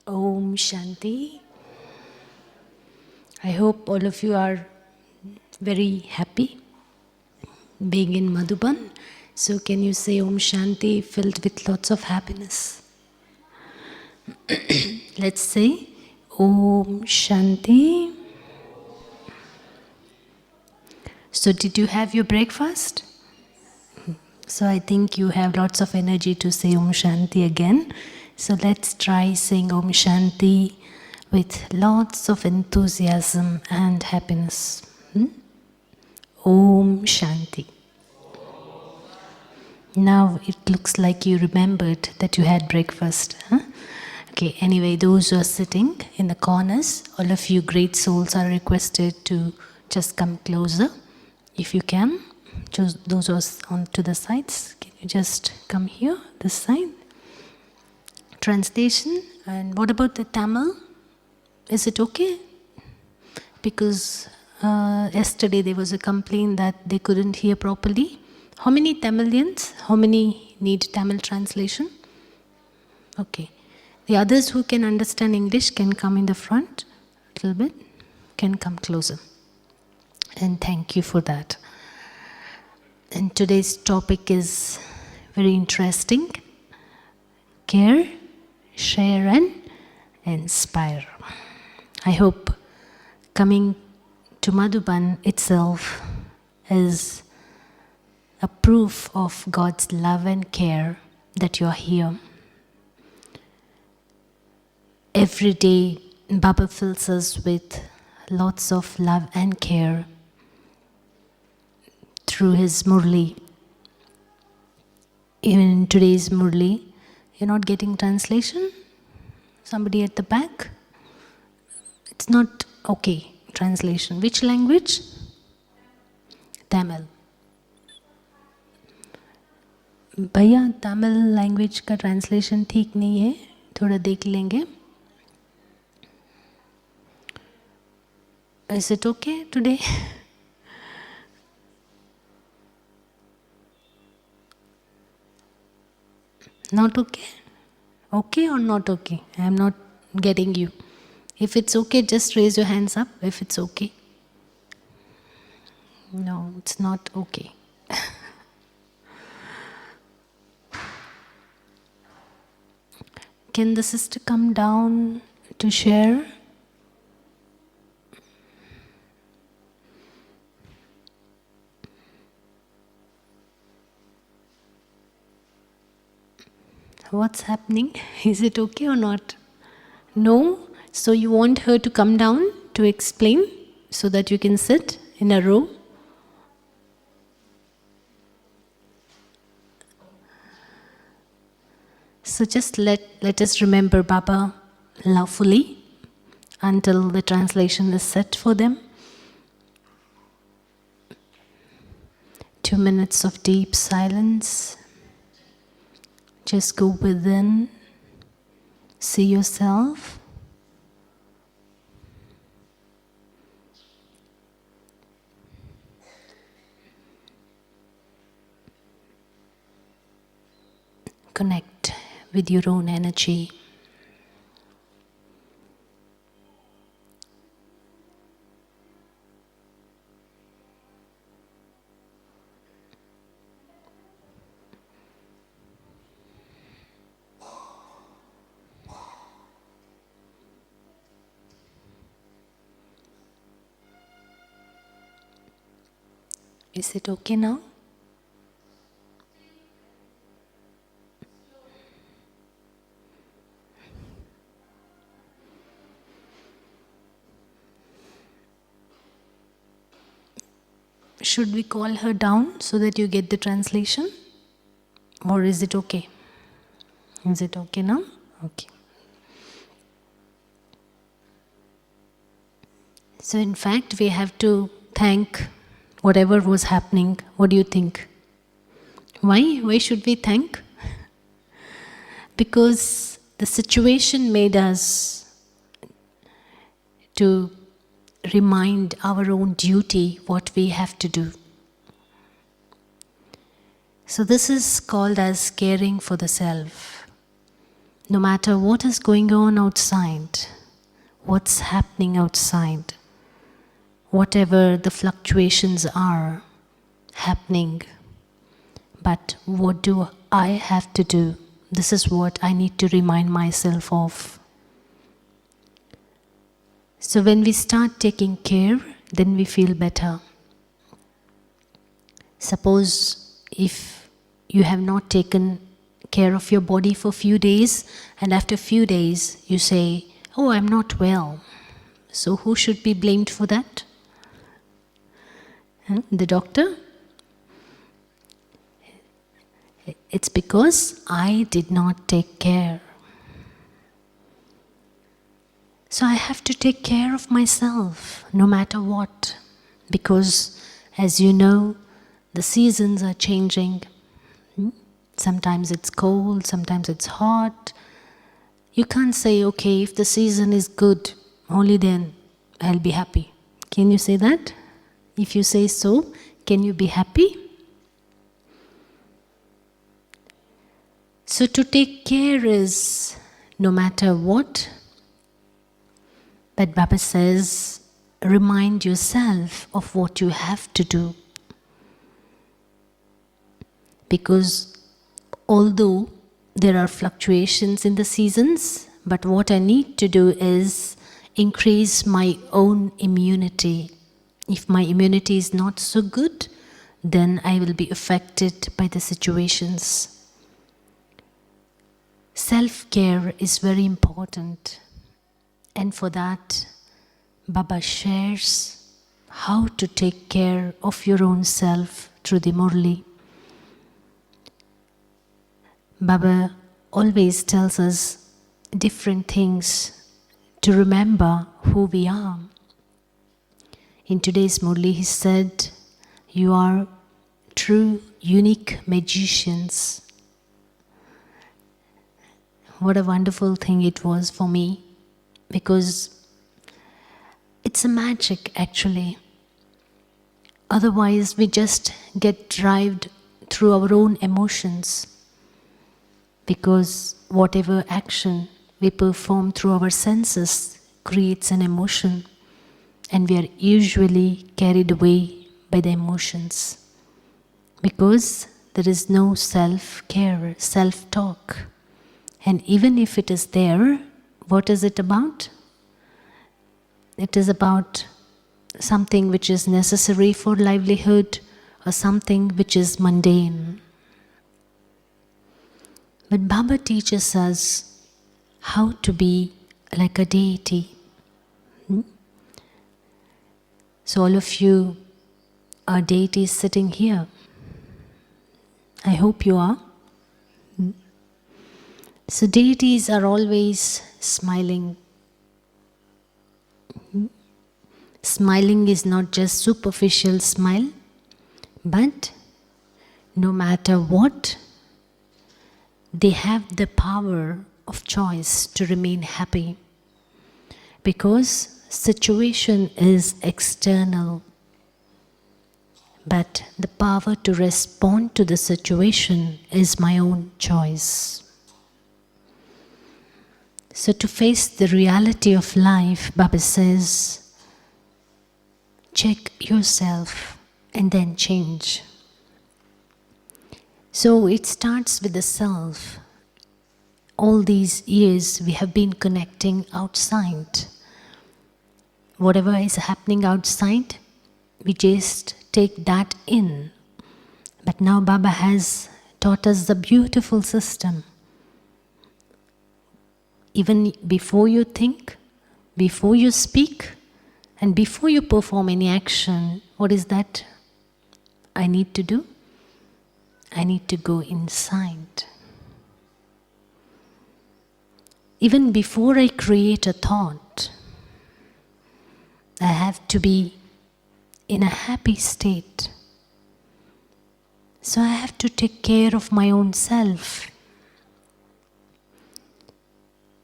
Om Shanti. I hope all of you are very happy being in Madhuban. So can you say Om Shanti filled with lots of happiness? Let's say Om Shanti. So did you have your breakfast? So I think you have lots of energy to say Om Shanti again. So let's try saying Om Shanti with lots of enthusiasm and happiness. Om Shanti. Now it looks like you remembered that you had breakfast. Huh? Okay, anyway, those who are sitting in the corners, all of you great souls are requested to just come closer if you can. Just those who are on to the sides, can you just come here, this side? Translation. And what about the Tamil? Is it okay? Because yesterday there was a complaint that they couldn't hear properly. How many Tamilians? How many need Tamil translation? Okay. The others who can understand English can come in the front a little bit, can come closer. And thank you for that. And today's topic is very interesting. Care, share and inspire. I hope coming to Madhuban itself is a proof of God's love and care that you are here. Every day, Baba fills us with lots of love and care through his Murli. Even in today's Murli, you're not getting translation? Somebody at the back? It's not okay, translation. Which language? Tamil. भैया Tamil language का translation ठीक नहीं है, थोड़ा देख लेंगे. Is it okay today? Not okay? Okay or not okay? I am not getting you. If it's okay, just raise your hands up if it's okay. No, it's not okay. Can the sister come down to share? What's happening? Is it okay or not? No? So you want her to come down to explain so that you can sit in a row? So just let us remember Baba lovefully until the translation is set for them. 2 minutes of deep silence. Just go within, see yourself. Connect with your own energy. Is it okay now? Should we call her down so that you get the translation? Or is it okay? Is it okay now? Okay. So in fact, we have to thank whatever was happening. What do you think? Why? Why should we thank? Because the situation made us to remind our own duty, what we have to do. So this is called as caring for the self. No matter what is going on outside, what's happening outside, whatever the fluctuations are happening, but what do I have to do? This is what I need to remind myself of. So when we start taking care, then we feel better. Suppose if you have not taken care of your body for a few days, and after a few days you say, "Oh, I'm not well." So who should be blamed for that? The doctor? It's because I did not take care. So I have to take care of myself no matter what, because as you know, the seasons are changing. Sometimes it's cold, sometimes it's hot. You can't say, okay, if the season is good, only then I'll be happy. Can you say that? If you say so, can you be happy? So to take care is no matter what. But Baba says, remind yourself of what you have to do. Because although there are fluctuations in the seasons, but what I need to do is increase my own immunity. If my immunity is not so good, then I will be affected by the situations. Self-care is very important. And for that, Baba shares how to take care of your own self through the Murli. Baba always tells us different things to remember who we are. In today's Murli, he said, you are true, unique magicians. What a wonderful thing it was for me, because it's a magic actually. Otherwise, we just get driven through our own emotions. Because whatever action we perform through our senses creates an emotion, and we are usually carried away by the emotions. Because there is no self-care, self-talk. And even if it is there, what is it about? It is about something which is necessary for livelihood or something which is mundane. But Baba teaches us how to be like a deity. So all of you are deities sitting here. I hope you are. So deities are always smiling. Smiling is not just superficial smile, but no matter what, they have the power of choice to remain happy. Because situation is external, but the power to respond to the situation is my own choice. So to face the reality of life, Baba says, check yourself and then change. So it starts with the self. All these years we have been connecting outside. Whatever is happening outside, we just take that in. But now Baba has taught us the beautiful system. Even before you think, before you speak, and before you perform any action, what is that I need to do? I need to go inside. Even before I create a thought, I have to be in a happy state. So I have to take care of my own self.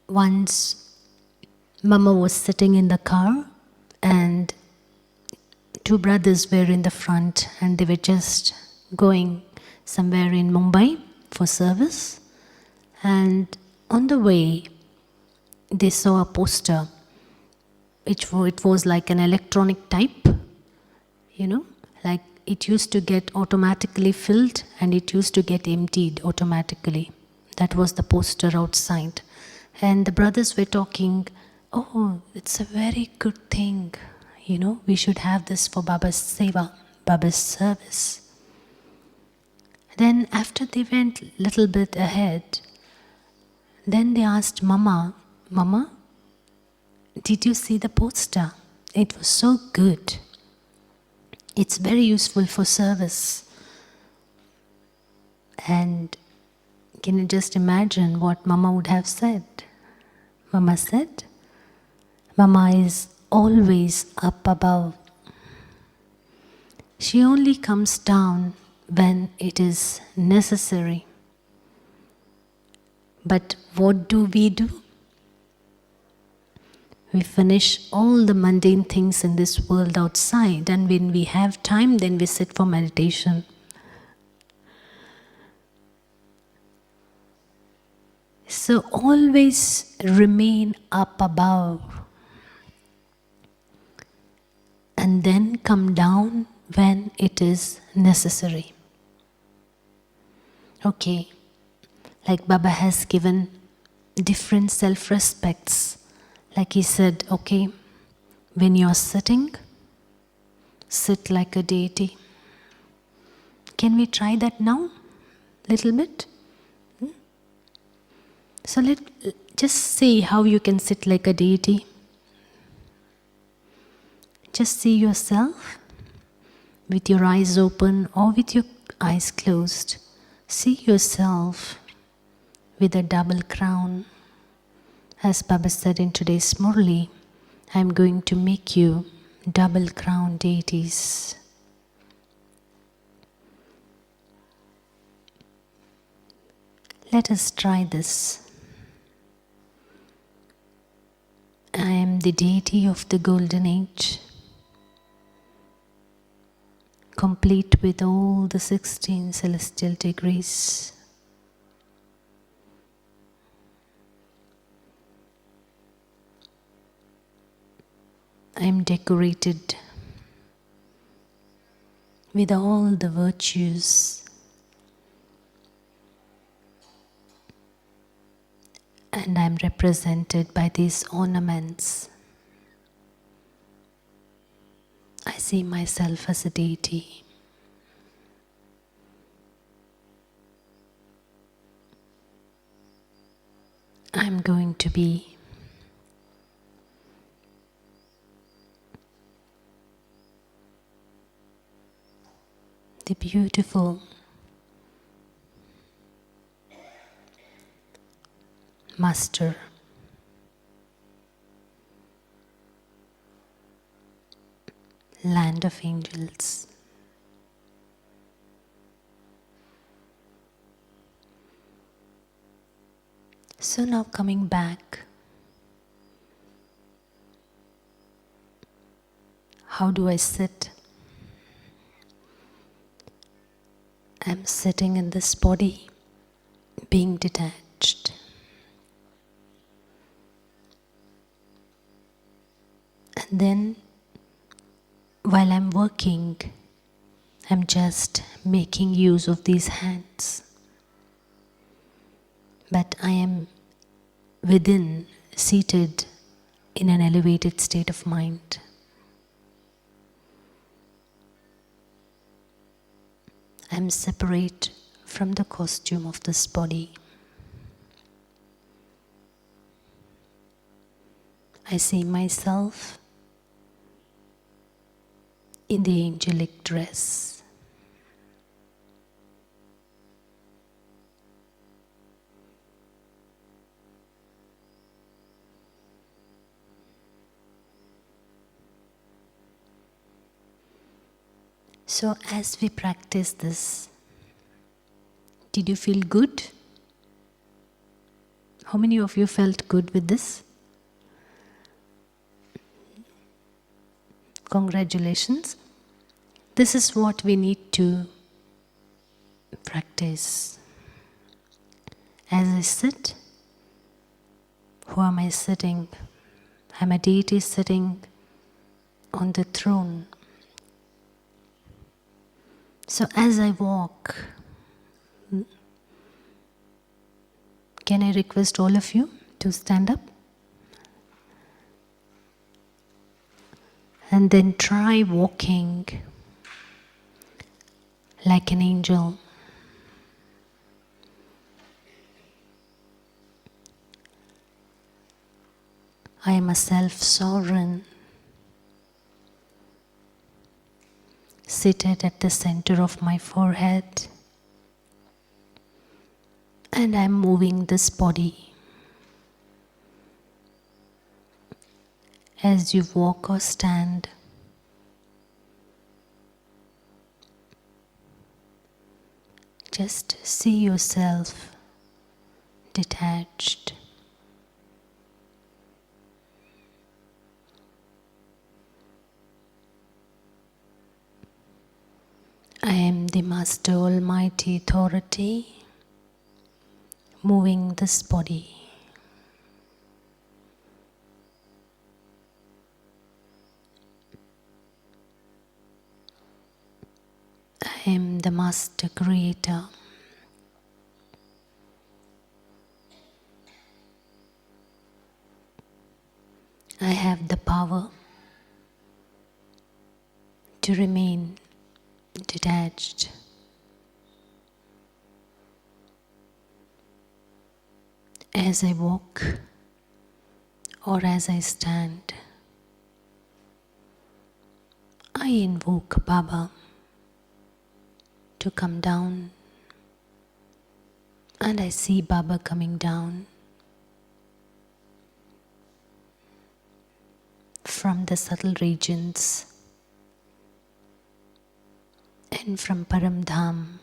Once, Mama was sitting in the car and two brothers were in the front and they were just going somewhere in Mumbai for service. And On the way, they saw a poster. It was like an electronic type, like it used to get automatically filled and it used to get emptied automatically. That was the poster outside. And the brothers were talking, oh, it's a very good thing. We should have this for Baba's seva, Baba's service. Then after they went a little bit ahead, then they asked Mama, did you see the poster? It was so good. It's very useful for service. And can you just imagine what Mama would have said? Mama said, Mama is always up above. She only comes down when it is necessary. But what do? We finish all the mundane things in this world outside, and when we have time, then we sit for meditation. So always remain up above and then come down when it is necessary. Okay, like Baba has given different self-respects. Like he said, okay, when you're sitting, sit like a deity. Can we try that now? Little bit? So just see how you can sit like a deity. Just see yourself with your eyes open or with your eyes closed. See yourself with a double crown. As Baba said in today's Murli, I am going to make you double crown deities. Let us try this. I am the deity of the golden age, complete with all the 16 celestial degrees. I am decorated with all the virtues and I am represented by these ornaments. I see myself as a deity. I am going to be the beautiful Master, land of angels. So now coming back, how do I sit? I'm sitting in this body, being detached. And then, while I'm working, I'm just making use of these hands. But I am within, seated in an elevated state of mind. I'm separate from the costume of this body. I see myself in the angelic dress. So as we practice this, did you feel good? How many of you felt good with this? Congratulations. This is what we need to practice. As I sit, Who am I sitting? I'm a deity sitting on the throne. So as I walk, can I request all of you to stand up? And then try walking like an angel. I am a self-sovereign, seated at the center of my forehead, and I am moving this body. As you walk or stand, just see yourself detached. I am the Master Almighty Authority, moving this body. I am the Master Creator. I have the power to remain detached. As I walk or as I stand, I invoke Baba to come down, and I see Baba coming down from the subtle regions and from Param Dham.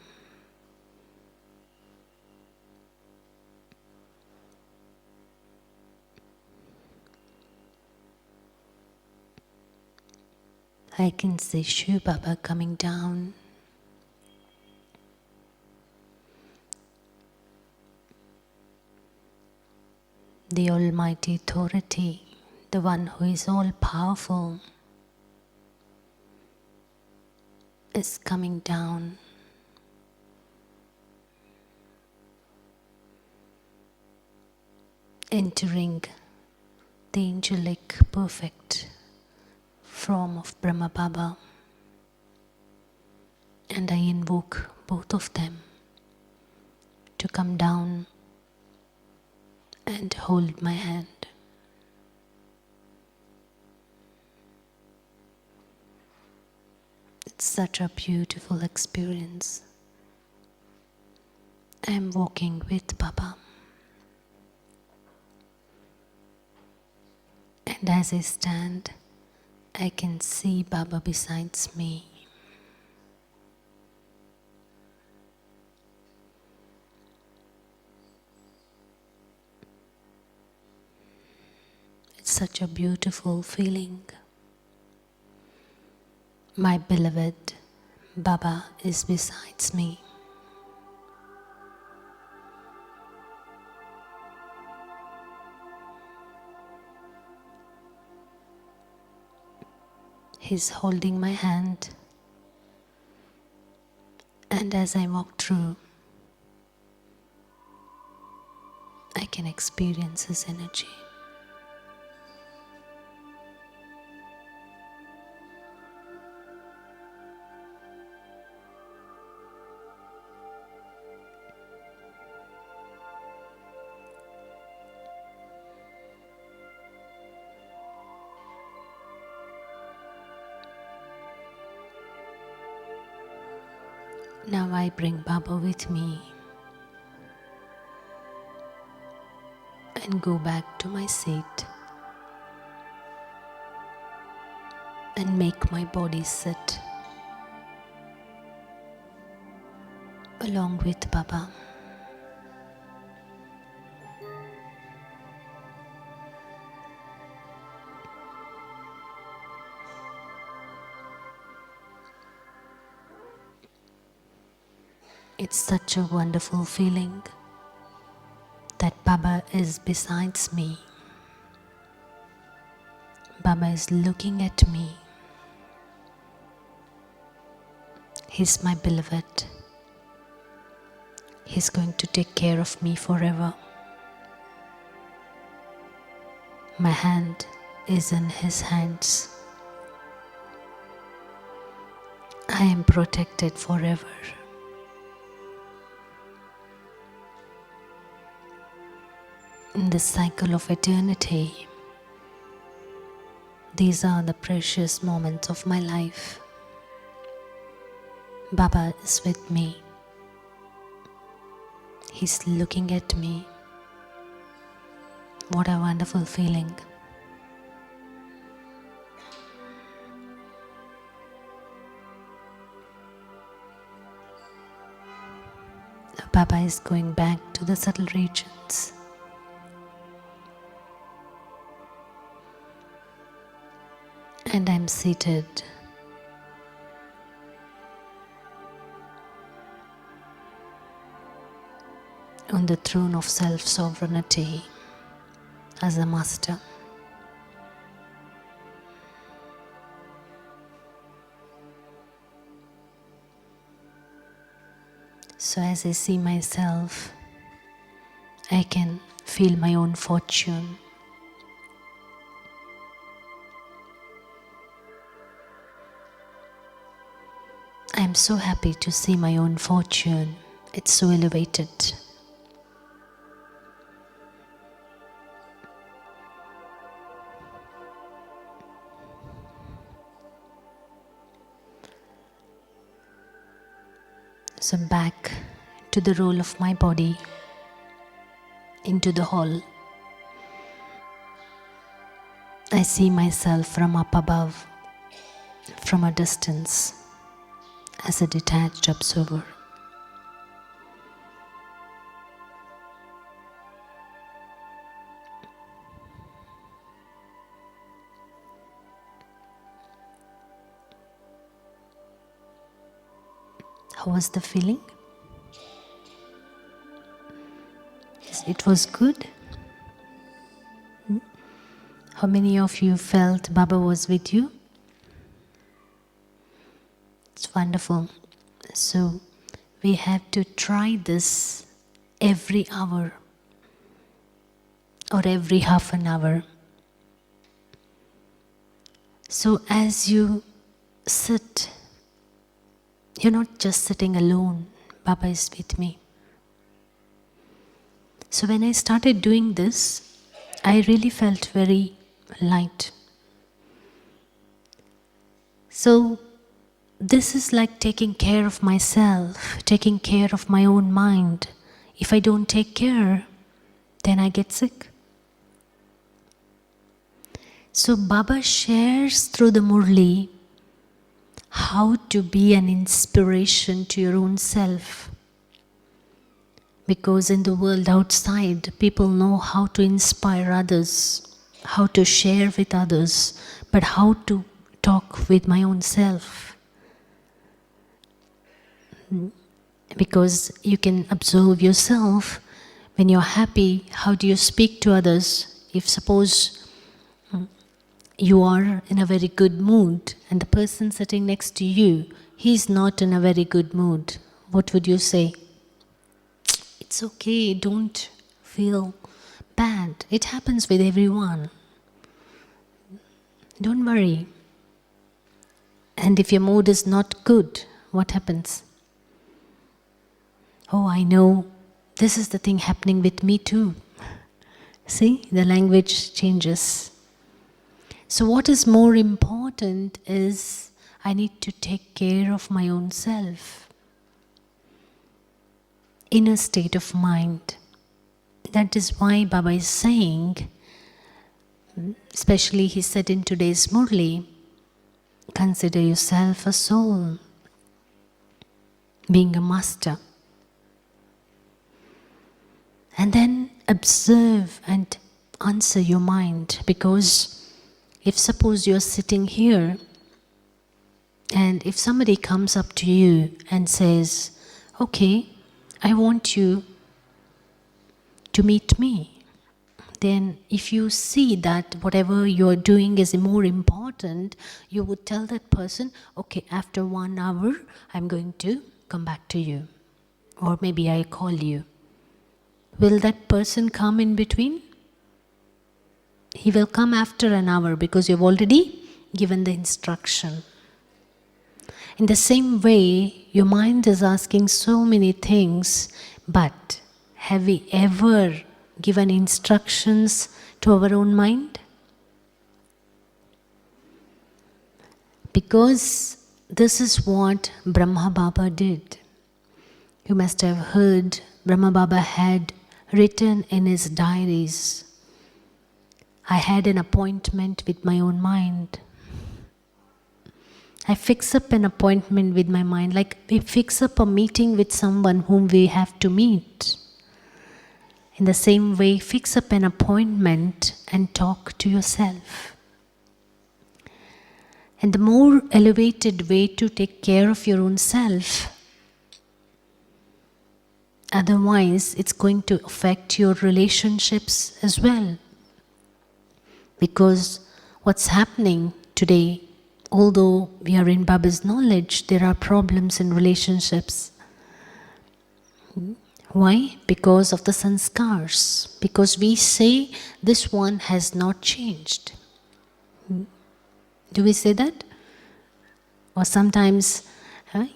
I can see Shiv Baba coming down. The Almighty Authority, the one who is all powerful, is coming down. Entering the angelic perfect form of Brahma Baba, and I invoke both of them to come down and hold my hand. It's such a beautiful experience. I am walking with Baba. And as I stand, I can see Baba besides me. It's such a beautiful feeling. My beloved Baba is besides me. He's holding my hand, and as I walk through, I can experience his energy. Now I bring Baba with me and go back to my seat and make my body sit along with Baba. It's such a wonderful feeling that Baba is besides me. Baba is looking at me. He's my beloved. He's going to take care of me forever. My hand is in His hands. I am protected forever. In this cycle of eternity, these are the precious moments of my life. Baba is with me. He's looking at me. What a wonderful feeling. Baba is going back to the subtle regions. And I'm seated on the throne of self-sovereignty as a master. So as I see myself, I can feel my own fortune. I am so happy to see my own fortune. It's so elevated. So back to the role of my body, into the hall. I see myself from up above, from a distance, as a detached observer. How was the feeling? It was good? How many of you felt Baba was with you? It's wonderful. So we have to try this every hour or every half an hour. So as you sit, you're not just sitting alone. Baba is with me. So when I started doing this, I really felt very light. So this is like taking care of myself, taking care of my own mind. If I don't take care, then I get sick. So Baba shares through the Murli how to be an inspiration to your own self. Because in the world outside, people know how to inspire others, how to share with others, but how to talk with my own self. Because you can observe yourself, when you're happy, how do you speak to others? If suppose you are in a very good mood and the person sitting next to you, he's not in a very good mood, what would you say? It's okay, don't feel bad. It happens with everyone. Don't worry. And if your mood is not good, what happens? Oh, I know, this is the thing happening with me too. See, the language changes. So what is more important is I need to take care of my own self. Inner state of mind. That is why Baba is saying, especially he said in today's Murli, consider yourself a soul, being a master. And then observe and answer your mind, because if suppose you're sitting here and if somebody comes up to you and says, okay, I want you to meet me, then if you see that whatever you're doing is more important, you would tell that person, okay, after 1 hour, I'm going to come back to you. Or maybe I call you. Will that person come in between? He will come after an hour because you've already given the instruction. In the same way, your mind is asking so many things, but have we ever given instructions to our own mind? Because this is what Brahma Baba did. You must have heard Brahma Baba had written in his diaries, I had an appointment with my own mind. I fix up an appointment with my mind, like we fix up a meeting with someone whom we have to meet. In the same way, fix up an appointment and talk to yourself. And the more elevated way to take care of your own self, otherwise it's going to affect your relationships as well. Because what's happening today, although we are in Baba's knowledge, there are problems in relationships. Why? Because of the sanskars. Because we say this one has not changed. Do we say that? Or sometimes,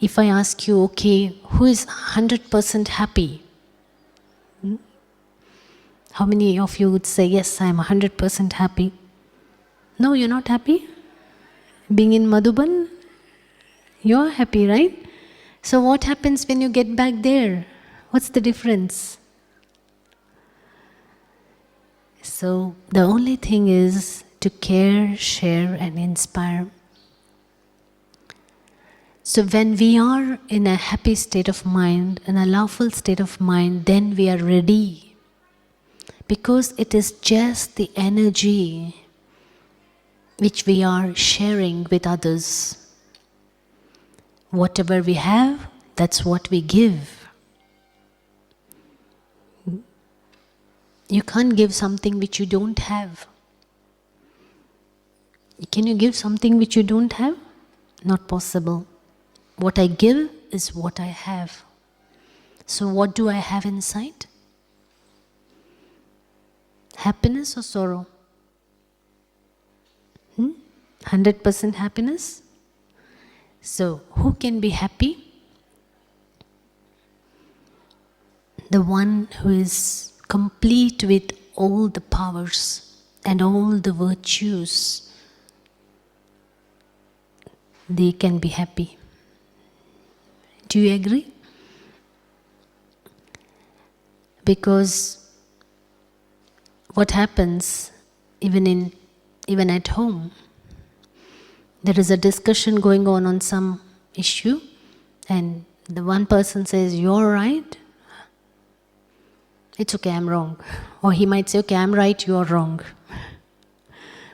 if I ask you, okay, who is 100% happy? How many of you would say, yes, I am 100% happy? No, you're not happy? Being in Madhuban, you're happy, right? So what happens when you get back there? What's the difference? So the only thing is to care, share and inspire. So when we are in a happy state of mind, in a loveful state of mind, then we are ready. Because it is just the energy which we are sharing with others. Whatever we have, that's what we give. You can't give something which you don't have. Can you give something which you don't have? Not possible. What I give is what I have. So what do I have inside? Happiness or sorrow? 100% happiness? So who can be happy? The one who is complete with all the powers and all the virtues. They can be happy. Do you agree? Because what happens even at home, there is a discussion going on some issue, and the one person says, you're right, it's okay, I'm wrong. Or he might say, okay, I'm right, you're wrong.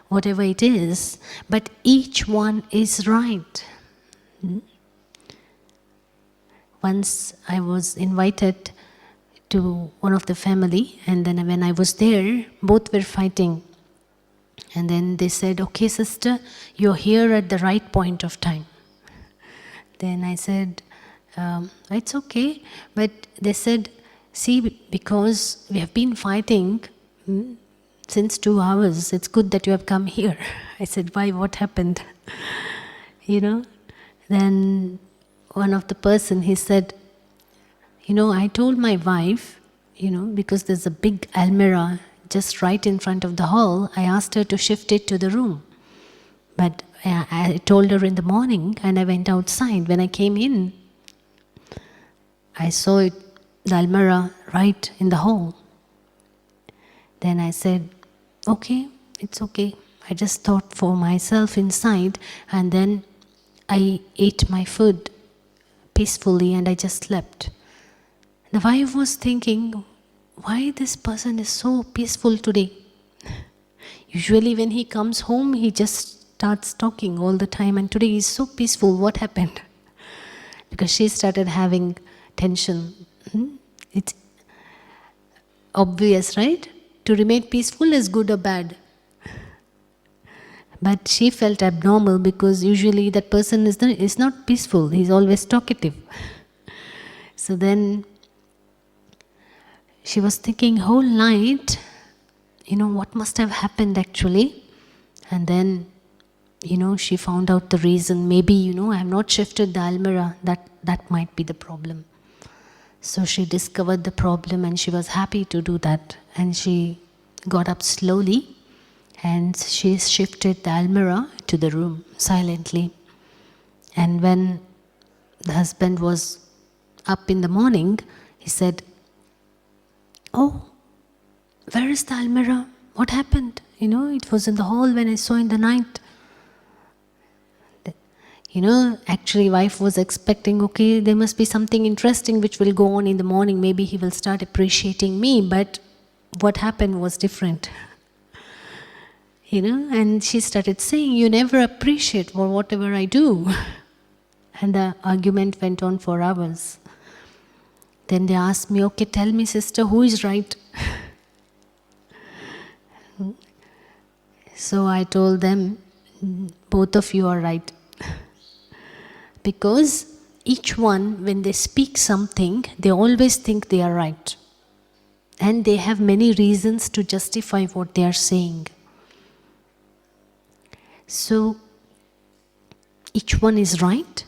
Whatever it is, but each one is right. Once I was invited to one of the family, and then when I was there, both were fighting. And then they said, okay, sister, you're here at the right point of time. Then I said, it's okay. But they said, see, because we have been fighting since 2 hours, it's good that you have come here. I said, why, what happened? Then one of the person, he said, I told my wife, because there's a big almirah just right in front of the hall, I asked her to shift it to the room. But I told her in the morning, and I went outside. When I came in, I saw it, the almirah right in the hall. Then I said, okay, it's okay. I just thought for myself inside, and then I ate my food peacefully and I just slept. The wife was thinking, why this person is so peaceful today? Usually when he comes home, he just starts talking all the time, and today he's so peaceful. What happened? Because she started having tension. It's obvious, right? To remain peaceful is good or bad. But she felt abnormal because usually that person is not peaceful, he's always talkative. So then she was thinking whole night, what must have happened actually. And then, she found out the reason. Maybe, I have not shifted the almirah, that might be the problem. So she discovered the problem and she was happy to do that. And she got up slowly and she shifted the almirah to the room silently. And when the husband was up in the morning, he said, "Oh, where is the almirah? What happened? It was in the hall when I saw in the night." Actually wife was expecting, okay, there must be something interesting which will go on in the morning. Maybe he will start appreciating me. But what happened was different. And she started saying, "You never appreciate for whatever I do." And the argument went on for hours. Then they asked me, "Okay, tell me, sister, who is right?" So I told them, "Both of you are right." Because each one, when they speak something, they always think they are right. And they have many reasons to justify what they are saying. So, each one is right,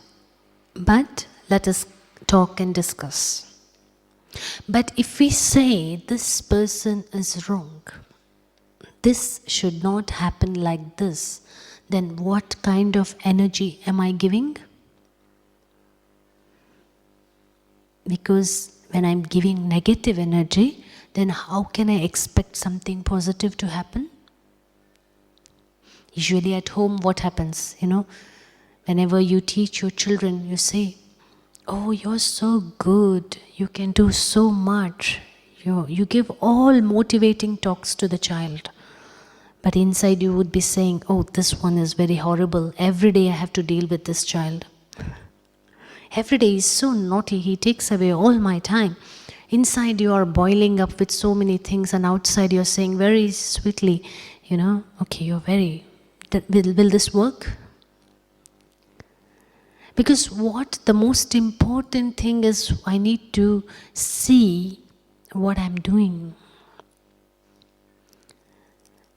but let us talk and discuss. But if we say this person is wrong, this should not happen like this, then what kind of energy am I giving? Because when I'm giving negative energy, then how can I expect something positive to happen? Usually at home, what happens? Whenever you teach your children, you say, "Oh, you're so good, you can do so much." You give all motivating talks to the child. But inside you would be saying, "Oh, this one is very horrible. Every day I have to deal with this child. Every day is so naughty, he takes away all my time." Inside you are boiling up with so many things, and outside you're saying very sweetly, "Okay, you're very... Will this work?" Because what the most important thing is, I need to see what I'm doing.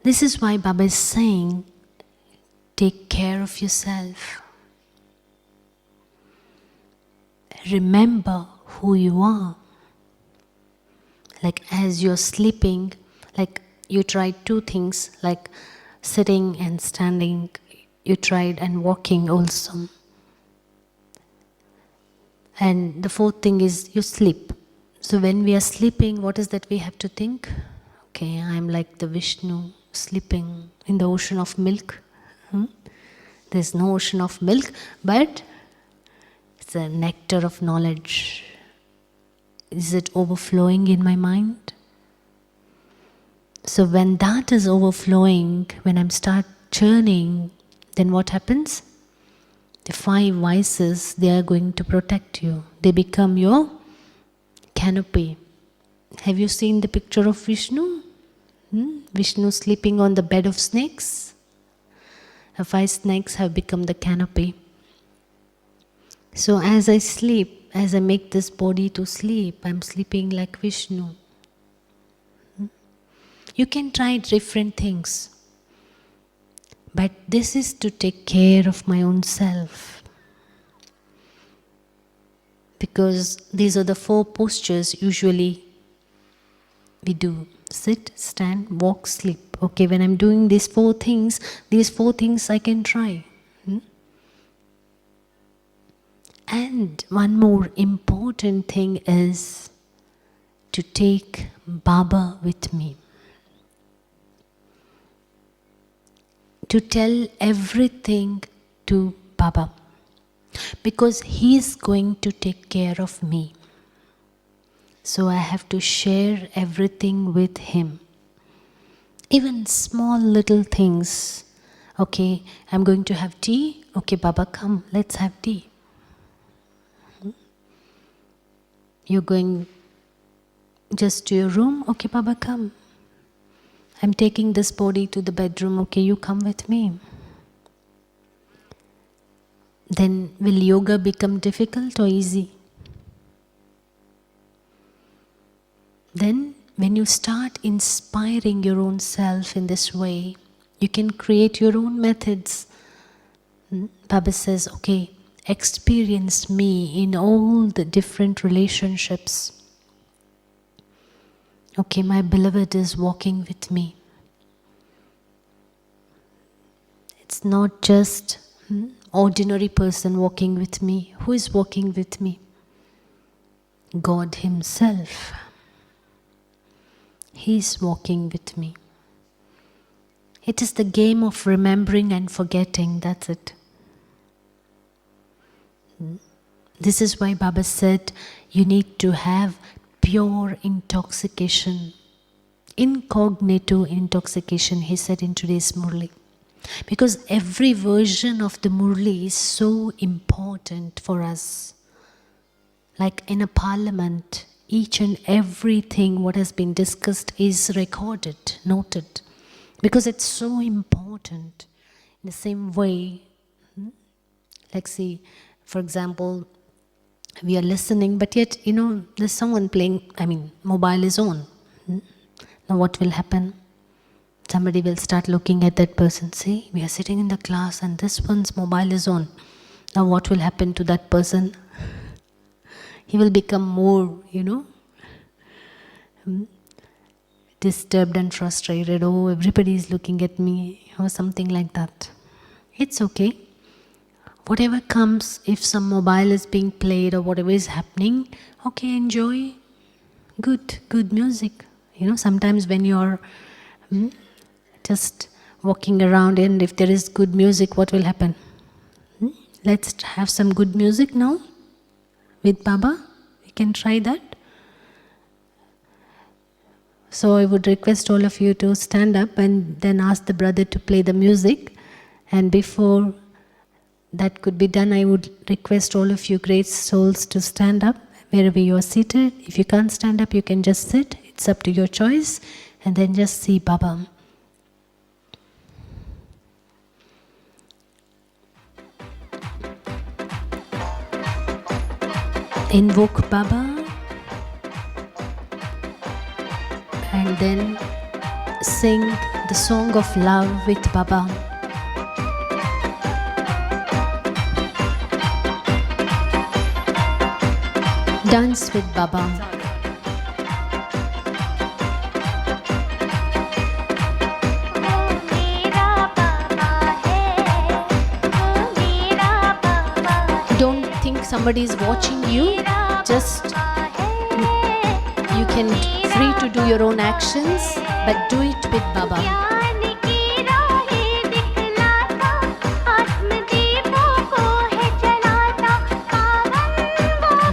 This is why Baba is saying, take care of yourself. Remember who you are. Like as you're sleeping, like you tried two things, like sitting and standing, you tried, and walking also. And the fourth thing is you sleep. So when we are sleeping, what is that we have to think? Okay, I'm like the Vishnu sleeping in the ocean of milk. There's no ocean of milk, but it's a nectar of knowledge. Is it overflowing in my mind? So when that is overflowing, when I start churning, then what happens? The 5 vices, they are going to protect you. They become your canopy. Have you seen the picture of Vishnu? Vishnu sleeping on the bed of snakes. The 5 snakes have become the canopy. So as I sleep, as I make this body to sleep, I'm sleeping like Vishnu. You can try different things. But this is to take care of my own self. Because these are the 4 postures usually we do. Sit, stand, walk, sleep. Okay, when I'm doing these 4 things I can try. And one more important thing is to take Baba with me. To tell everything to Baba. Because he is going to take care of me. So I have to share everything with him. Even small little things. Okay, I'm going to have tea. Okay, Baba, come, let's have tea. You're going just to your room. Okay, Baba, come. I'm taking this body to the bedroom, okay, you come with me. Then will yoga become difficult or easy? Then when you start inspiring your own self in this way, you can create your own methods. Baba says, okay, experience me in all the different relationships. Okay, my beloved is walking with me. It's not just ordinary person walking with me. Who is walking with me? God Himself. He is walking with me. It is the game of remembering and forgetting, that's it. This is why Baba said you need to have pure intoxication, incognito intoxication, he said in today's Murli. Because every version of the Murli is so important for us. Like in a parliament, each and everything what has been discussed is recorded, noted. Because it's so important. In the same way, like see, for example, we are listening, but yet, there's someone playing, mobile is on. Now what will happen? Somebody will start looking at that person. See, we are sitting in the class and this one's mobile is on. Now what will happen to that person? He will become more, disturbed and frustrated. Oh, everybody is looking at me, or something like that. It's okay. Whatever comes, if some mobile is being played or whatever is happening, okay, enjoy. Good music. Sometimes when you're just walking around and if there is good music, what will happen? Let's have some good music now with Baba. We can try that. So I would request all of you to stand up and then ask the brother to play the music. And before that could be done, I would request all of you great souls to stand up wherever you are seated. If you can't stand up, you can just sit. It's up to your choice. And then just see Baba. Invoke Baba. And then sing the song of love with Baba. Dance with Baba. Don't think somebody is watching you. Just you can free to do your own actions, but do it with Baba.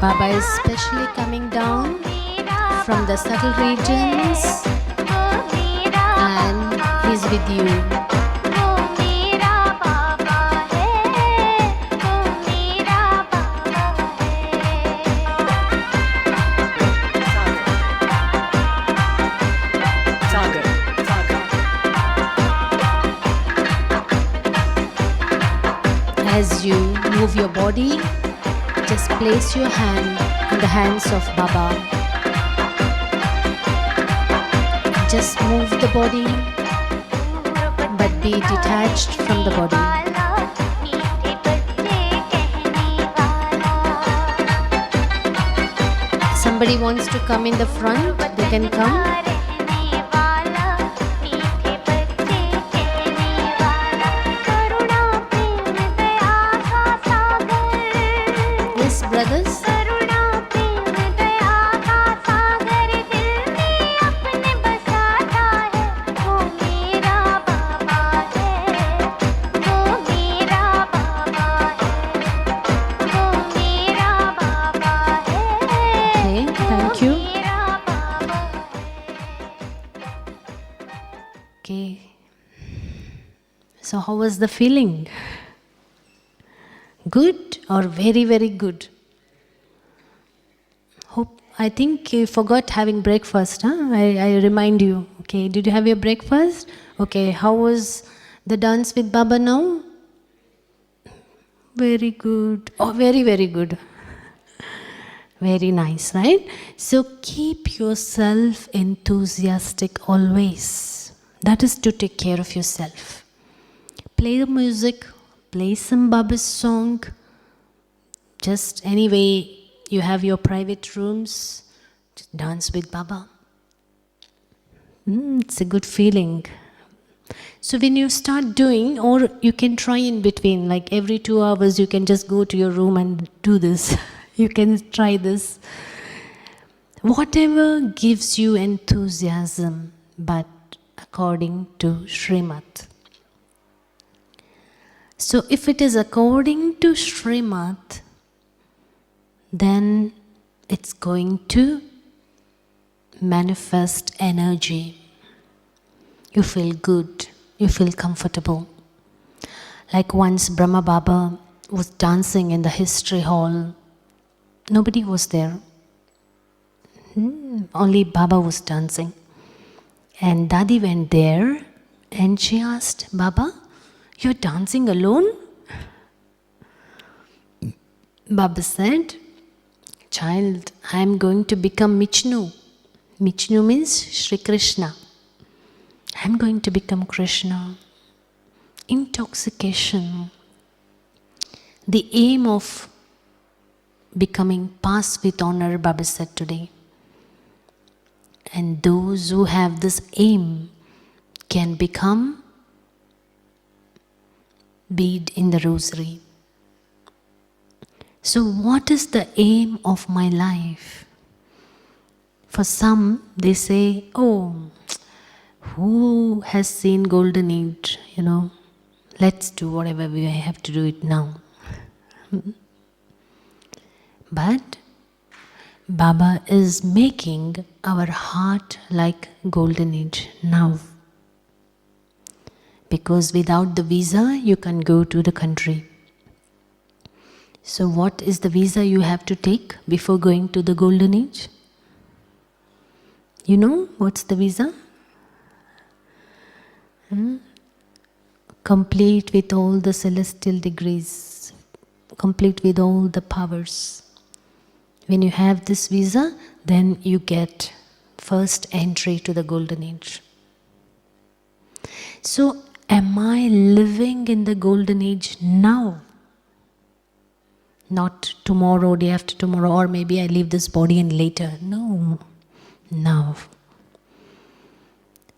Baba is specially coming down from the subtle regions and He's with you. As you move your body, just place your hand in the hands of Baba. Just move the body, but be detached from the body. Somebody wants to come in the front, they can come. Brothers, okay, thank you. Okay, so how was the feeling? Good or very, very good? I think you forgot having breakfast, huh? I remind you. Okay, did you have your breakfast? Okay, how was the dance with Baba now? Very good. Oh, very, very good. Very nice, right? So keep yourself enthusiastic always. That is to take care of yourself. Play the music, play some Baba's song. Just anyway, you have your private rooms, just dance with Baba. It's a good feeling. So when you start doing, or you can try in between, like every 2 hours you can just go to your room and do this. You can try this. Whatever gives you enthusiasm, but according to Srimad. So if it is according to Srimad, then it's going to manifest energy. You feel good, you feel comfortable. Like once Brahma Baba was dancing in the history hall, nobody was there. Only Baba was dancing. And Dadi went there and she asked, Baba, you're dancing alone? Baba said, child, I am going to become Michnu. Michnu means Shri Krishna. I am going to become Krishna. Intoxication. The aim of becoming pass with honor, Baba said today. And those who have this aim can become bead in the rosary. So what is the aim of my life? For some, they say, oh, who has seen golden age? Let's do whatever we have to do it now. But Baba is making our heart like golden age now. Because without the visa, you can go to the country. So what is the visa you have to take before going to the golden age? You know what's the visa? Complete with all the celestial degrees, complete with all the powers. When you have this visa, then you get first entry to the golden age. So, am I living in the golden age now? Not tomorrow, day after tomorrow, or maybe I leave this body and later. No, now.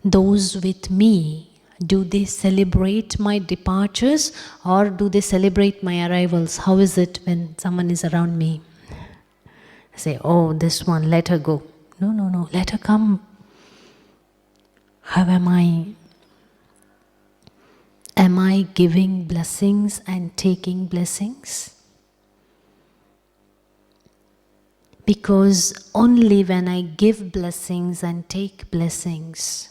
Those with me, do they celebrate my departures or do they celebrate my arrivals? How is it when someone is around me? I say, oh, this one, let her go. No, let her come. How am I? Am I giving blessings and taking blessings? Because only when I give blessings and take blessings,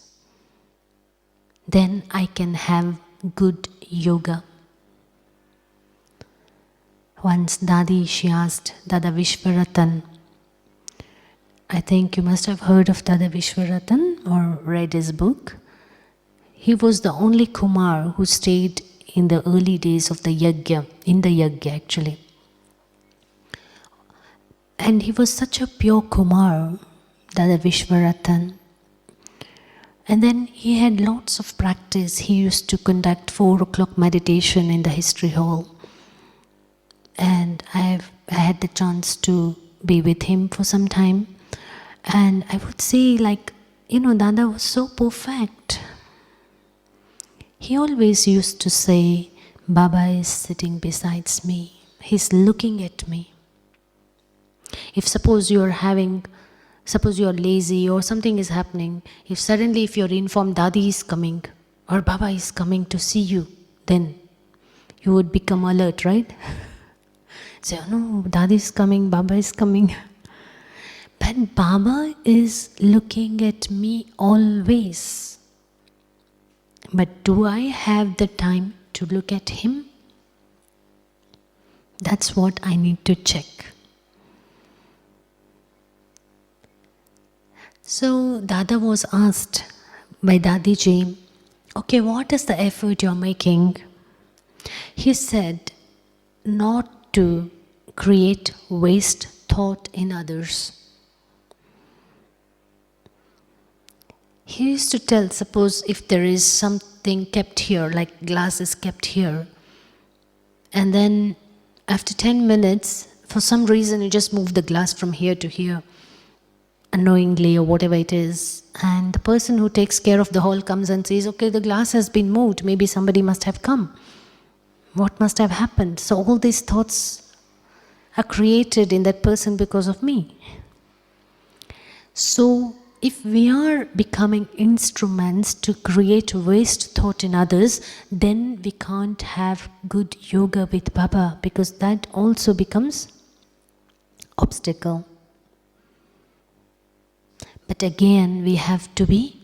then I can have good yoga. Once Dadi, she asked Dada Vishwaratan, I think you must have heard of Dada Vishwaratan or read his book. He was the only Kumar who stayed in the early days of the yajna, in the yajna actually. And he was such a pure Kumar, Dada Vishwaratan. And then he had lots of practice. He used to conduct 4 o'clock meditation in the history hall. And I had the chance to be with him for some time. And I would say, Dada was so perfect. He always used to say, Baba is sitting beside me. He's looking at me. If suppose you're lazy or something is happening, if you're informed Dadi is coming or Baba is coming to see you, then you would become alert, right? Say, oh no, Dadi is coming, Baba is coming. But Baba is looking at me always. But do I have the time to look at him? That's what I need to check. So Dada was asked by Dadiji, okay, what is the effort you're making? He said, not to create waste thought in others. He used to tell, suppose if there is something kept here, like glass is kept here, and then after 10 minutes, for some reason you just move the glass from here to here, unknowingly or whatever it is, and the person who takes care of the hall comes and says, okay, the glass has been moved, maybe somebody must have come. What must have happened? So all these thoughts are created in that person because of me. So if we are becoming instruments to create waste thought in others, then we can't have good yoga with Baba, because that also becomes obstacle. But again, we have to be,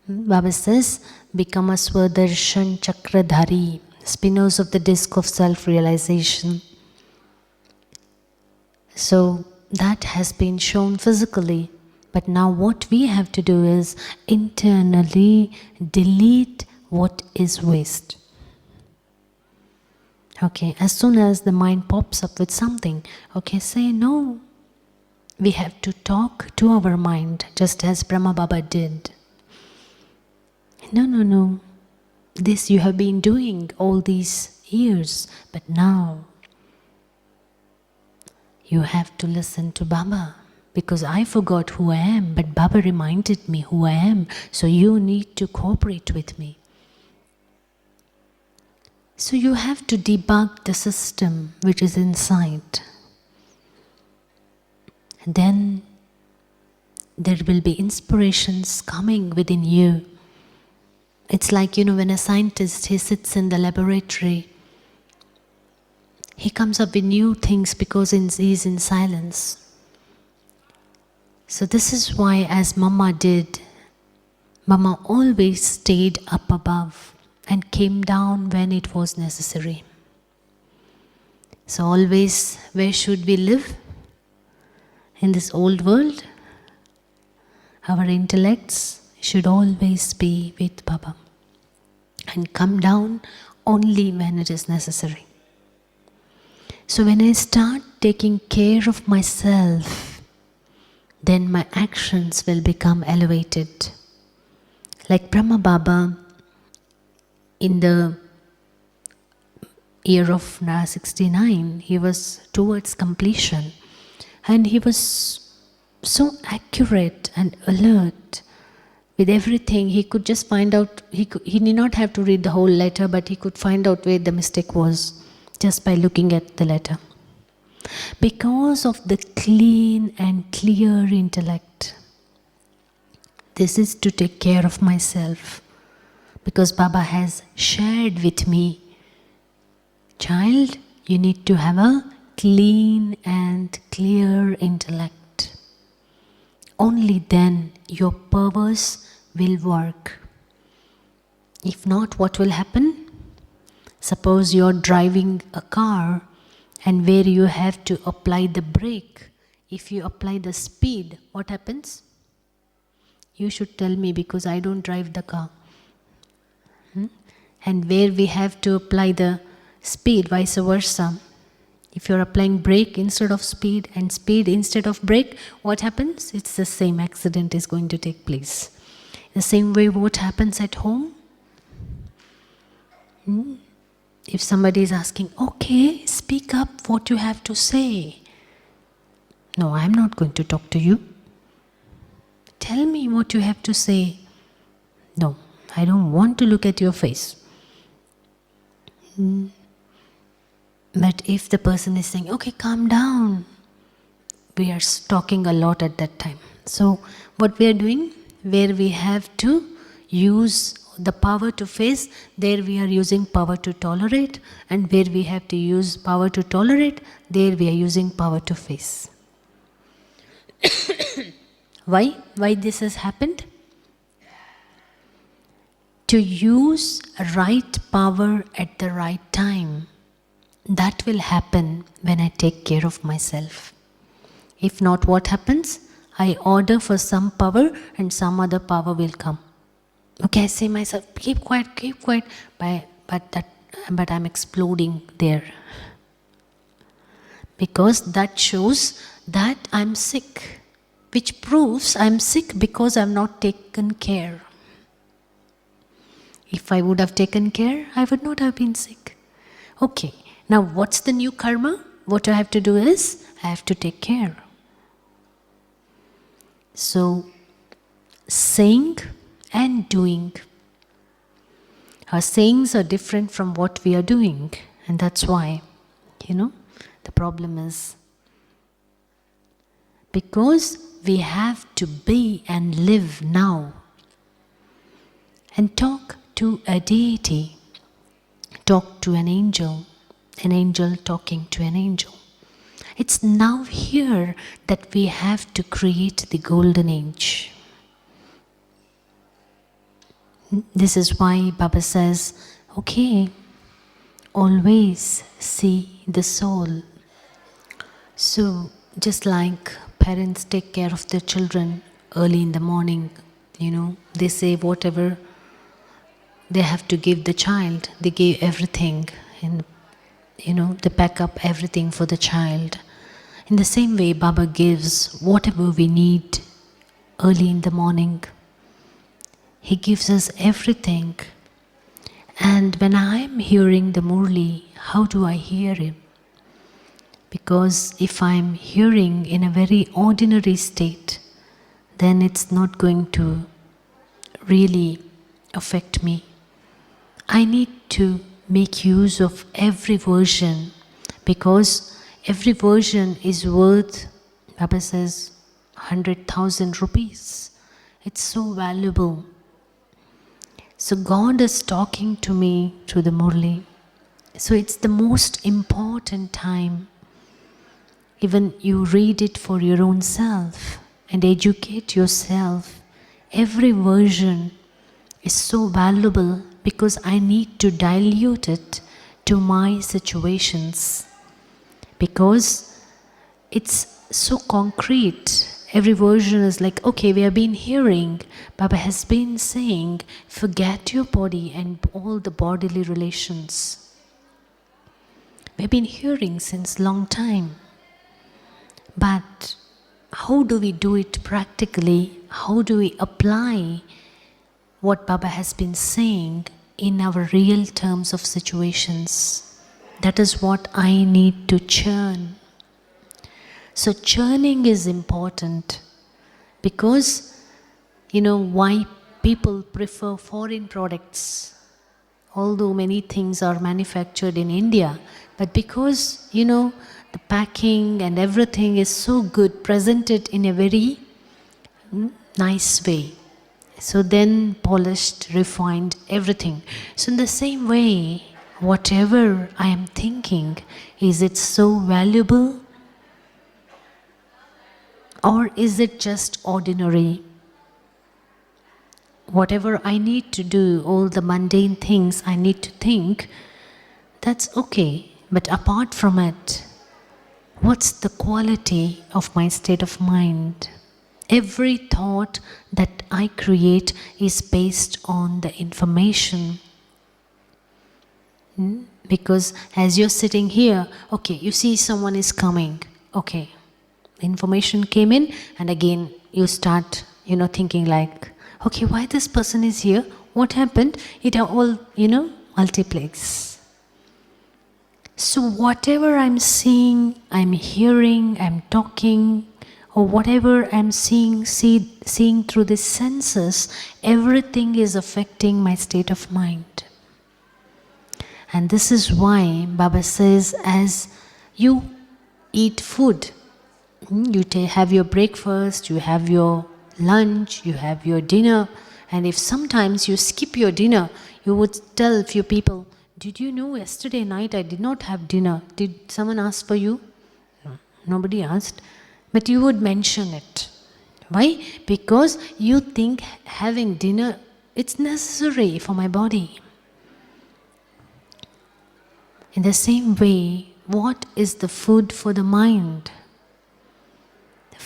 Baba says, become a Swadershan Chakradhari, spinners of the disc of self-realization. So that has been shown physically. But now what we have to do is internally delete what is waste. Okay, as soon as the mind pops up with something, okay, say no. We have to talk to our mind, just as Brahma Baba did. No. This you have been doing all these years, but now you have to listen to Baba. Because I forgot who I am, but Baba reminded me who I am, so you need to cooperate with me. So you have to debug the system which is inside. And then there will be inspirations coming within you. It's like, when a scientist, he sits in the laboratory, he comes up with new things because he is in silence. So this is why, as Mama did, Mama always stayed up above and came down when it was necessary. So always, where should we live? In this old world, our intellects should always be with Baba and come down only when it is necessary. So when I start taking care of myself, then my actions will become elevated. Like Brahma Baba, in the year of 69, he was towards completion. And he was so accurate and alert with everything. He could just find out, he did not have to read the whole letter, but he could find out where the mistake was just by looking at the letter. Because of the clean and clear intellect. This is to take care of myself. Because Baba has shared with me, child, you need to have a clean and clear intellect. Only then your purpose will work. If not, what will happen? Suppose you are driving a car and where you have to apply the brake, if you apply the speed, what happens? You should tell me, because I don't drive the car. And where we have to apply the speed, vice versa. If you're applying brake instead of speed and speed instead of brake, what happens? It's the same, accident is going to take place. The same way what happens at home? If somebody is asking, okay, speak up what you have to say. No, I'm not going to talk to you. Tell me what you have to say. No, I don't want to look at your face. But if the person is saying, okay, calm down, we are talking a lot at that time. So what we are doing, where we have to use the power to face, there we are using power to tolerate, and where we have to use power to tolerate, there we are using power to face. Why? Why this has happened? To use right power at the right time. That will happen when I take care of myself. If not, what happens? I order for some power and some other power will come. Okay, I say myself, keep quiet, but I'm exploding there. Because that shows that I'm sick, which proves I'm sick because I've not taken care. If I would have taken care, I would not have been sick. Okay, now what's the new karma? What I have to do is, I have to take care. So, saying and doing. Our sayings are different from what we are doing. And that's why, the problem is, because we have to be and live now and talk to a deity, talk to an angel talking to an angel. It's now here that we have to create the golden age. This is why Baba says, okay, always see the soul. So, just like parents take care of their children early in the morning, they say whatever they have to give the child, they give everything, and they pack up everything for the child. In the same way, Baba gives whatever we need early in the morning. He gives us everything. And when I am hearing the Murli, how do I hear him? Because if I am hearing in a very ordinary state, then it's not going to really affect me. I need to make use of every version, because every version is worth, Baba says, 100,000 rupees. It's so valuable. So God is talking to me through the Murli. So it's the most important time. Even you read it for your own self and educate yourself. Every version is so valuable because I need to dilute it to my situations. Because it's so concrete. Every version is like, okay, we have been hearing, Baba has been saying, forget your body and all the bodily relations. We've been hearing since long time. But how do we do it practically? How do we apply what Baba has been saying in our real terms of situations? That is what I need to churn. So churning is important because, why people prefer foreign products, although many things are manufactured in India, but because, the packing and everything is so good, presented in a very nice way. So then polished, refined, everything. So in the same way, whatever I am thinking, is it so valuable? Or is it just ordinary? Whatever I need to do, all the mundane things I need to think, that's okay. But apart from it, what's the quality of my state of mind? Every thought that I create is based on the information. Because as you're sitting here, okay, you see someone is coming, okay. Information came in and again you start, thinking like, okay, why this person is here? What happened? It all, multiplies. So whatever I'm seeing, I'm hearing, I'm talking, or whatever I'm seeing through the senses, everything is affecting my state of mind. And this is why Baba says, as you eat food, you have your breakfast, you have your lunch, you have your dinner, and if sometimes you skip your dinner, you would tell a few people, did you know yesterday night I did not have dinner? Did someone ask for you? No, nobody asked, but you would mention it. Why? Because you think having dinner, it's necessary for my body. In the same way, what is the food for the mind?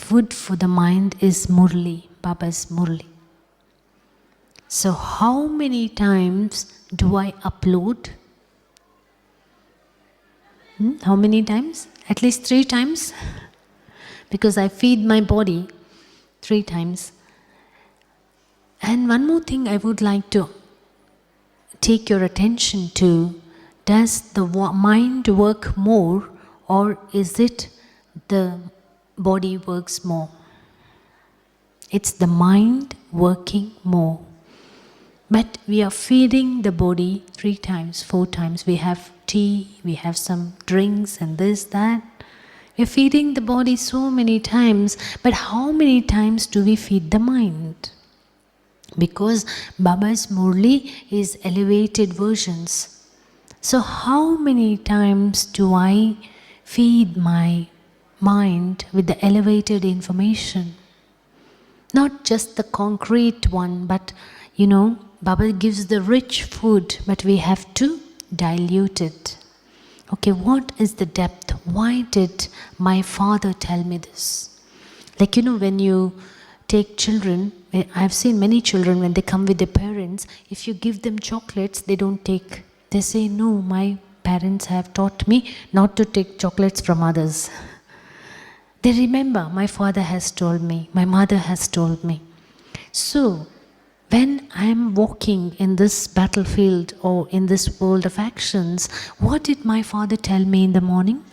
food for the mind is Murli, Baba's Murli. So how many times do I upload? How many times? At least 3 times. Because I feed my body 3 times. And one more thing I would like to take your attention to. Does the mind work more, or is it the body works more? It's the mind working more. But we are feeding the body 3 times, 4 times. We have tea, we have some drinks and this, that. We're feeding the body so many times, but how many times do we feed the mind? Because Baba's Murli is elevated versions. So how many times do I feed my mind with the elevated information? Not just the concrete one, but Baba gives the rich food, but we have to dilute it. Okay, what is the depth? Why did my father tell me this? Like, when you take children, I've seen many children when they come with their parents, if you give them chocolates, they don't take. They say, no, my parents have taught me not to take chocolates from others. They remember, my father has told me, my mother has told me. So, when I am walking in this battlefield or in this world of actions, what did my father tell me in the morning?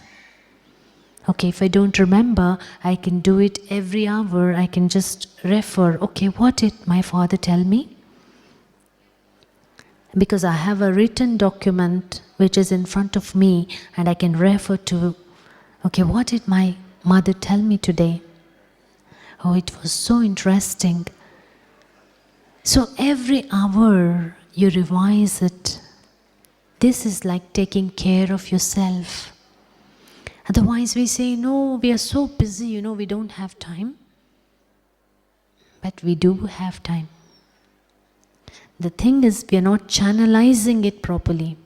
Okay, if I don't remember, I can do it every hour. I can just refer. Okay, what did my father tell me? Because I have a written document which is in front of me and I can refer to, okay, what did my mother tell me today? Oh, it was so interesting. So every hour you revise it. This is like taking care of yourself. Otherwise we say, no, we are so busy, we don't have time. But we do have time. The thing is, we are not channelizing it properly.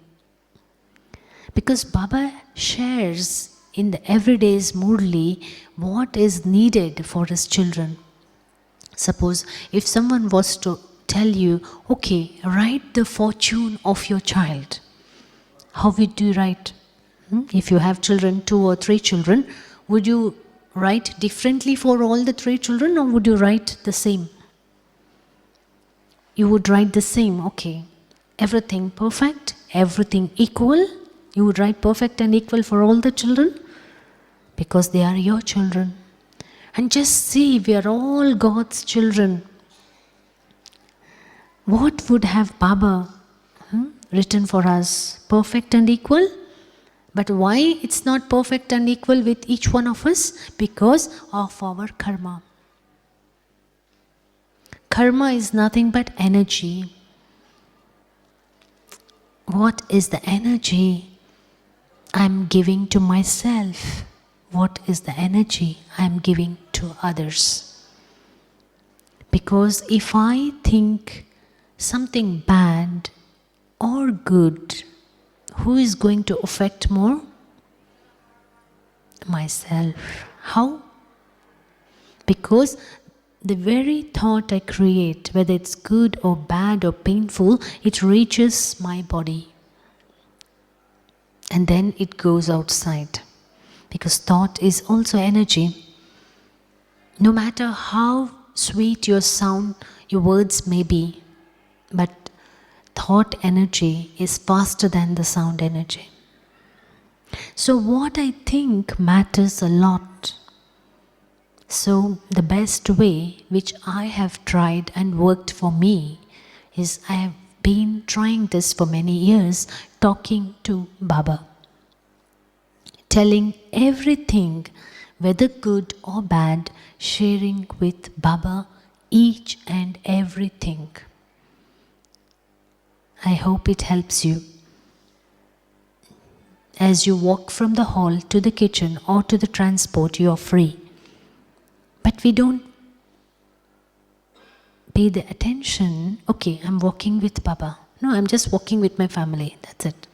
Because Baba shares in the everyday's Murli what is needed for his children. Suppose if someone was to tell you, okay, write the fortune of your child. How would you write? If you have children, 2 or 3 children, would you write differently for all the 3 children, or would you write the same? You would write the same, okay. Everything perfect, everything equal. You would write perfect and equal for all the children because they are your children. And just see, we are all God's children. What would have Baba written for us? Perfect and equal? But why it's not perfect and equal with each one of us? Because of our karma. Karma is nothing but energy. What is the energy I'm giving to myself? What is the energy I'm giving to others? Because if I think something bad or good, who is going to affect more? Myself. How? Because the very thought I create, whether it's good or bad or painful, it reaches my body. And then it goes outside. Because thought is also energy. No matter how sweet your sound, your words may be, but thought energy is faster than the sound energy. So what I think matters a lot. So the best way which I have tried and worked for me is I have been trying this for many years, talking to Baba. Telling everything, whether good or bad, sharing with Baba each and everything. I hope it helps you. As you walk from the hall to the kitchen or to the transport, you are free. But we don't pay the attention, okay, I'm walking with Baba. No, I'm just walking with my family, that's it.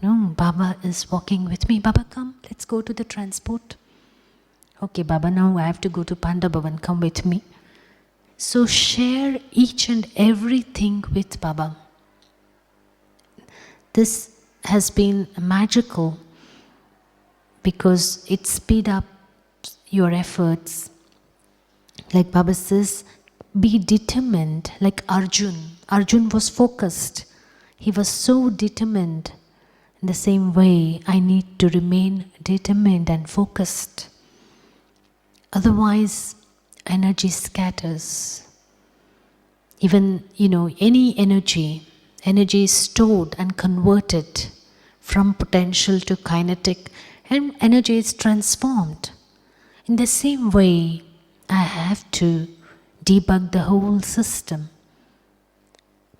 No, Baba is walking with me. Baba, come, let's go to the transport. Okay, Baba, now I have to go to Panda Bhavan, come with me. So share each and everything with Baba. This has been magical because it speed up your efforts. Like Baba says, be determined, like Arjun. Arjun was focused. He was so determined. In the same way, I need to remain determined and focused. Otherwise, energy scatters. Even, any energy is stored and converted from potential to kinetic, and energy is transformed. In the same way, I have to debug the whole system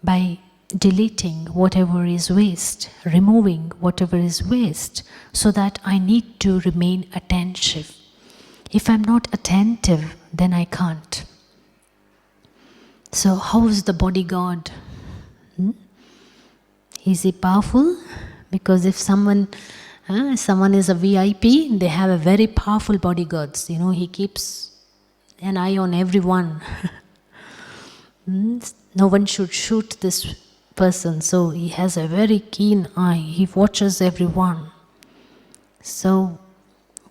by deleting whatever is waste, removing whatever is waste, so that I need to remain attentive. If I'm not attentive, then I can't. So how is the bodyguard? Is he powerful? Because if someone is a VIP, they have a very powerful bodyguards. He keeps an eye on everyone. No one should shoot this person, so he has a very keen eye. He watches everyone. So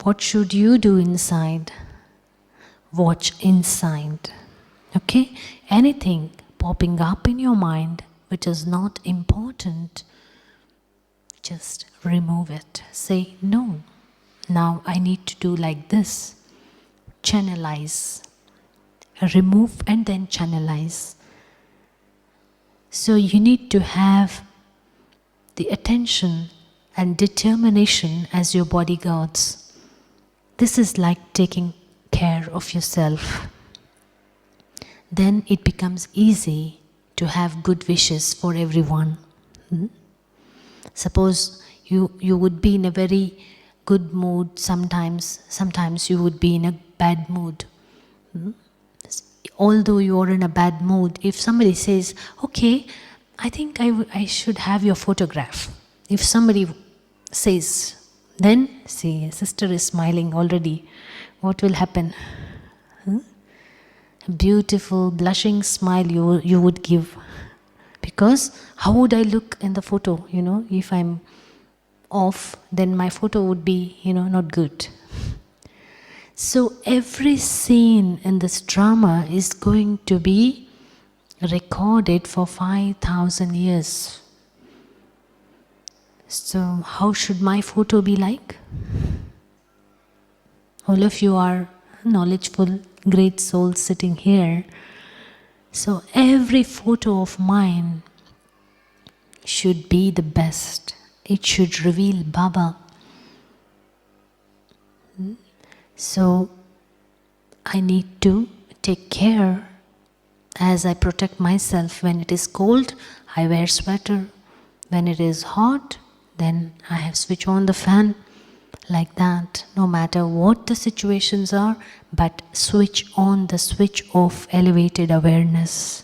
what should you do inside? Watch inside. Okay? Anything popping up in your mind which is not important, just remove it. Say, no, now I need to do like this. Channelize. Remove and then channelize. So you need to have the attention and determination as your bodyguards. This is like taking care of yourself. Then it becomes easy to have good wishes for everyone. Suppose you would be in a very good mood sometimes you would be in a bad mood. Although you are in a bad mood, if somebody says, okay, I think I should have your photograph. If somebody says, then see, sister is smiling already. What will happen? A beautiful, blushing smile you would give. Because how would I look in the photo? If I'm off, then my photo would be, not good. So every scene in this drama is going to be recorded for 5,000 years. So how should my photo be like? All of you are knowledgeful, great souls sitting here. So every photo of mine should be the best. It should reveal Baba. So I need to take care. As I protect myself, when it is cold, I wear sweater. When it is hot, then I have switch on the fan. Like that, no matter what the situations are, but switch on the switch of elevated awareness.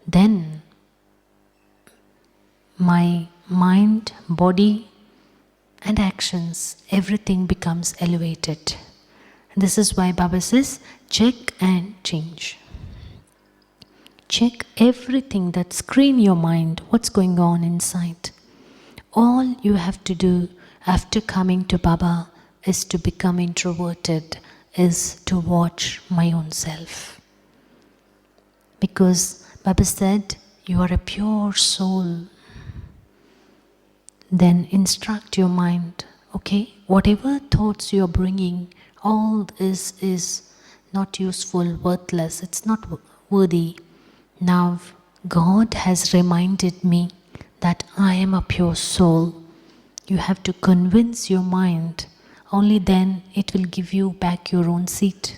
Then my mind, body and actions, everything becomes elevated. This is why Baba says, check and change. Check everything that screen your mind, what's going on inside. All you have to do after coming to Baba is to become introverted, is to watch my own self. Because Baba said, you are a pure soul. Then instruct your mind, okay, whatever thoughts you are bringing, all is not useful, worthless, it's not worthy. Now God has reminded me that I am a pure soul. You have to convince your mind, only then it will give you back your own seat.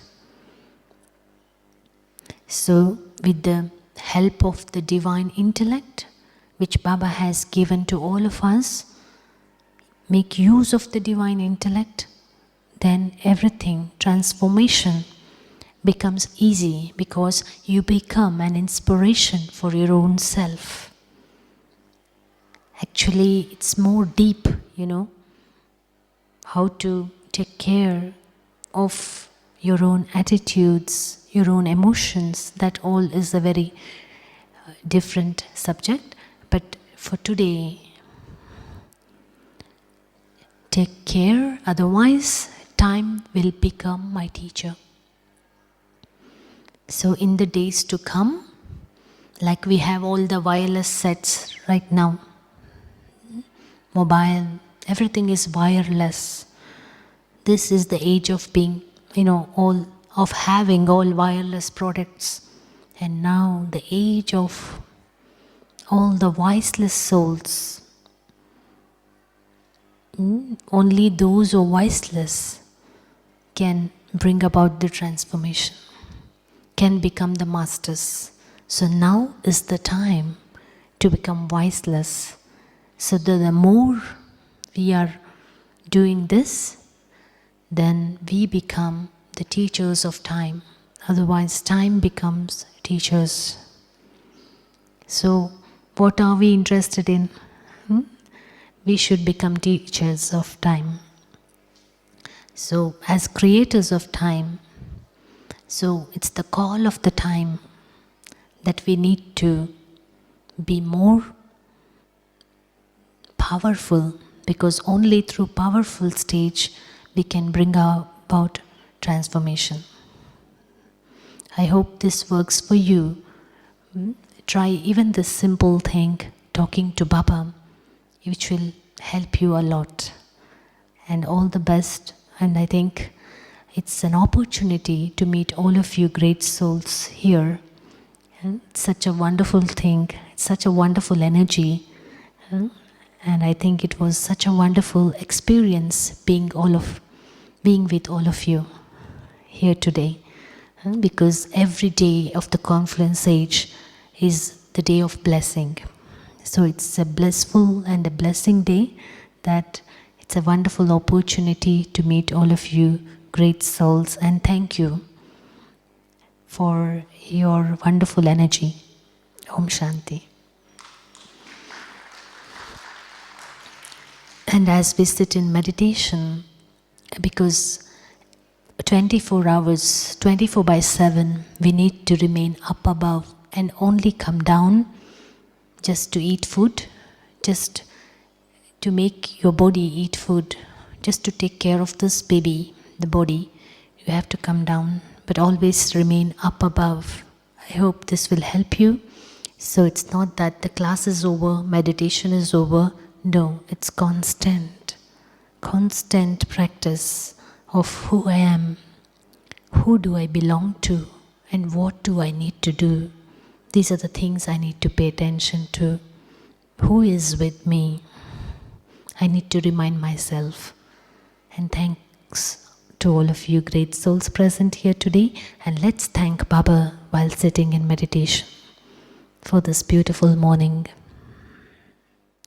So with the help of the divine intellect, which Baba has given to all of us, make use of the divine intellect, then everything, transformation becomes easy because you become an inspiration for your own self. Actually, it's more deep, how to take care of your own attitudes, your own emotions. That all is a very different subject. But for today, take care, otherwise time will become my teacher. So in the days to come, like we have all the wireless sets right now, mobile, everything is wireless. This is the age of being, of having all wireless products. And now the age of all the voiceless souls. Only those who are voiceless can bring about the transformation, can become the masters. So now is the time to become voiceless. So the more we are doing this, then we become the teachers of time. Otherwise, time becomes teachers. So what are we interested in? We should become teachers of time. So as creators of time, so it's the call of the time that we need to be more powerful, because only through powerful stage we can bring about transformation. I hope this works for you. Try even this simple thing, talking to Baba, which will help you a lot. And all the best. And I think it's an opportunity to meet all of you great souls here. It's such a wonderful thing, it's such a wonderful energy. And I think it was such a wonderful experience being with all of you here today. Because every day of the confluence age is the day of blessing. So it's a blissful and a blessing day, that it's a wonderful opportunity to meet all of you great souls, and thank you for your wonderful energy. Om Shanti. And as we sit in meditation, because 24 hours, 24/7, we need to remain up above and only come down just to eat food, just to make your body eat food, just to take care of this baby, the body. You have to come down, but always remain up above. I hope this will help you. So it's not that the class is over, meditation is over. No, it's constant practice of who I am, who do I belong to, and what do I need to do. These are the things I need to pay attention to. Who is with me? I need to remind myself. And thanks to all of you great souls present here today. And let's thank Baba while sitting in meditation for this beautiful morning.